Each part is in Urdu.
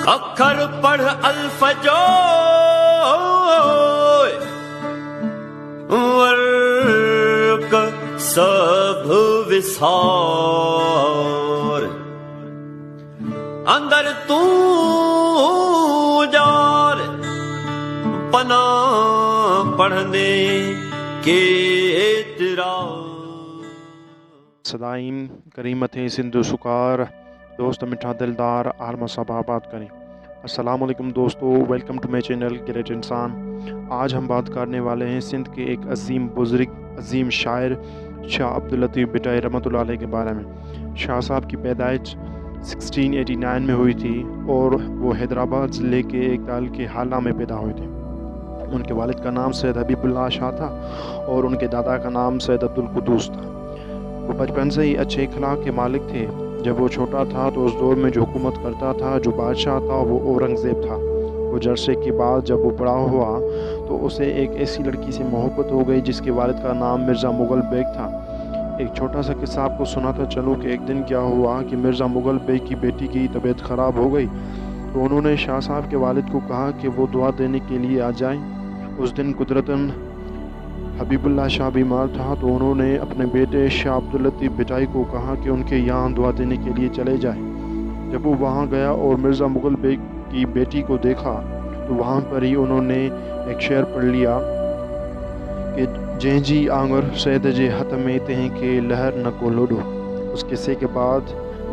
اکھر پڑھ الف جو ورق سب وسار اندر تو جار پناہ پڑھنے کے اعتراض صدائیں کریمتیں سندھ سکار دوست میٹھا دلدار عالم صاحب آباد کریں۔ السلام علیکم دوستو، welcome to my channel great انسان۔ آج ہم بات کرنے والے ہیں سندھ کے ایک عظیم بزرگ، عظیم شاعر شاہ عبداللطیف بھٹائی رحمۃ اللہ علیہ کے بارے میں۔ شاہ صاحب کی پیدائش 1689 میں ہوئی تھی اور وہ حیدرآباد ضلع کے ایک تعلقے حالہ میں پیدا ہوئے تھے۔ ان کے والد کا نام سید حبیب اللہ شاہ تھا اور ان کے دادا کا نام سید عبدالقدوس تھا۔ وہ بچپن سے ہی اچھے اخلاق کے مالک تھے۔ جب وہ چھوٹا تھا تو اس دور میں جو حکومت کرتا تھا، جو بادشاہ تھا، وہ اورنگزیب تھا۔ کچھ عرصے کے بعد جب وہ بڑا ہوا تو اسے ایک ایسی لڑکی سے محبت ہو گئی جس کے والد کا نام مرزا مغل بیگ تھا۔ ایک چھوٹا سا قصہ آپ کو سناتا چلوں کہ ایک دن کیا ہوا کہ مرزا مغل بیگ کی بیٹی کی طبیعت خراب ہو گئی تو انہوں نے شاہ صاحب کے والد کو کہا کہ وہ دعا دینے کے لیے آ جائیں۔ اس دن قدرتاً حبیب اللہ شاہ بیمار تھا تو انہوں نے اپنے بیٹے شاہ عبداللطیف بھٹائی کو کہا کہ ان کے یہاں دعا دینے کے لیے چلے جائیں۔ جب وہ وہاں گیا اور مرزا مغل بیگ کی بیٹی کو دیکھا تو وہاں پر ہی انہوں نے ایک شعر پڑھ لیا کہ جیں جی آنگر سید جے ہتھ میں تہیں کے لہر نہ کو لوڈو۔ اس قصے کے بعد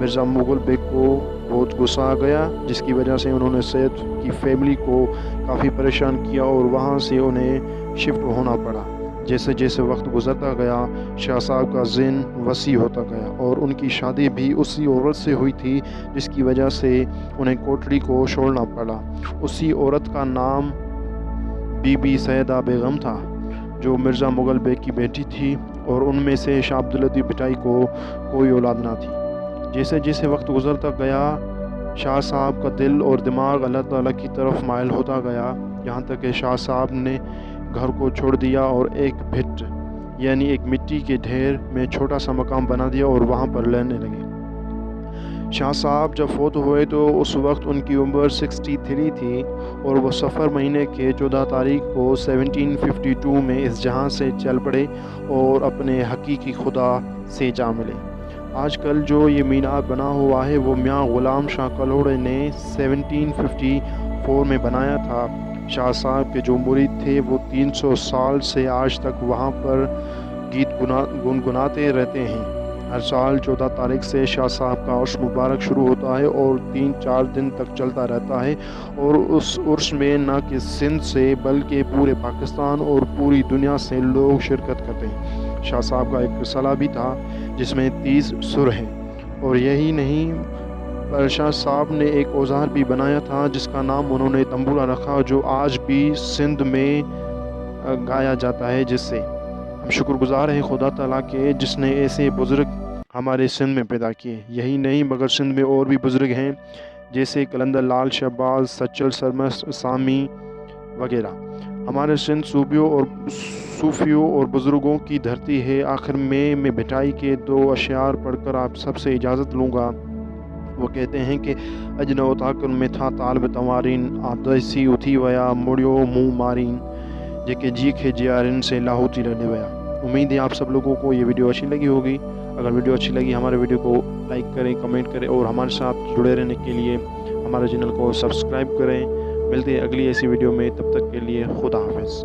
مرزا مغل بیگ کو بہت غصہ آ گیا، جس کی وجہ سے انہوں نے سید کی فیملی کو کافی پریشان کیا اور وہاں سے انہیں شفٹ ہونا پڑا۔ جیسے جیسے وقت گزرتا گیا شاہ صاحب کا ذہن وسیع ہوتا گیا اور ان کی شادی بھی اسی عورت سے ہوئی تھی جس کی وجہ سے انہیں کوٹڑی کو چھوڑنا پڑا۔ اسی عورت کا نام بی بی سیدہ بیگم تھا جو مرزا مغل بیگ کی بیٹی تھی اور ان میں سے شاہ عبداللطیف بھٹائی کو کوئی اولاد نہ تھی۔ جیسے جیسے وقت گزرتا گیا شاہ صاحب کا دل اور دماغ اللہ تعالیٰ کی طرف مائل ہوتا گیا، یہاں تک کہ شاہ صاحب نے گھر کو چھوڑ دیا اور ایک بھٹ یعنی ایک مٹی کے ڈھیر میں چھوٹا سا مقام بنا دیا اور وہاں پر رہنے لگے۔ شاہ صاحب جب فوت ہوئے تو اس وقت ان کی عمر 63 تھی اور وہ صفر مہینے کے 14 تاریخ کو 1752 میں اس جہاں سے چل پڑے اور اپنے حقیقی خدا سے جا ملے۔ آج کل جو یہ مینار بنا ہوا ہے وہ میاں غلام شاہ کلوڑے نے 1754 میں بنایا تھا۔ شاہ صاحب کے جو مرید تھے وہ 300 سال سے آج تک وہاں پر گیت گنگناتے رہتے ہیں۔ ہر سال 14 تاریخ سے شاہ صاحب کا عرس مبارک شروع ہوتا ہے اور 3-4 دن تک چلتا رہتا ہے اور اس عرس میں نہ کہ سندھ سے بلکہ پورے پاکستان اور پوری دنیا سے لوگ شرکت کرتے ہیں۔ شاہ صاحب کا ایک رسالہ بھی تھا جس میں 30 سر ہیں اور یہی نہیں پر شاہ صاحب نے ایک اوزار بھی بنایا تھا جس کا نام انہوں نے تنبورا رکھا، جو آج بھی سندھ میں گایا جاتا ہے، جس سے ہم شکر گزار ہیں خدا تعالیٰ کے جس نے ایسے بزرگ ہمارے سندھ میں پیدا کیے۔ یہی نہیں مگر سندھ میں اور بھی بزرگ ہیں جیسے کلندر لال شہباز، سچل سرمس سامی وغیرہ۔ ہمارے سندھ صوفیوں اور بزرگوں کی دھرتی ہے۔ آخر میں بھٹائی کے 2 اشعار پڑھ کر آپ سب سے اجازت لوں گا۔ وہ کہتے ہیں کہ اجن اتاکن میں تھا طالب تمارین آدیسی اتھی ویا مڑیو منہ مارین جے جی کے جیارن سے لاہوتی رہنے ویا۔ امید ہے آپ سب لوگوں کو یہ ویڈیو اچھی لگی ہوگی۔ اگر ویڈیو اچھی لگی ہمارے ویڈیو کو لائک کریں، کمنٹ کریں اور ہمارے ساتھ جڑے رہنے کے لیے ہمارے چینل کو سبسکرائب کریں۔ ملتے ہیں اگلی ایسی ویڈیو میں، تب تک کے لیے خدا حافظ۔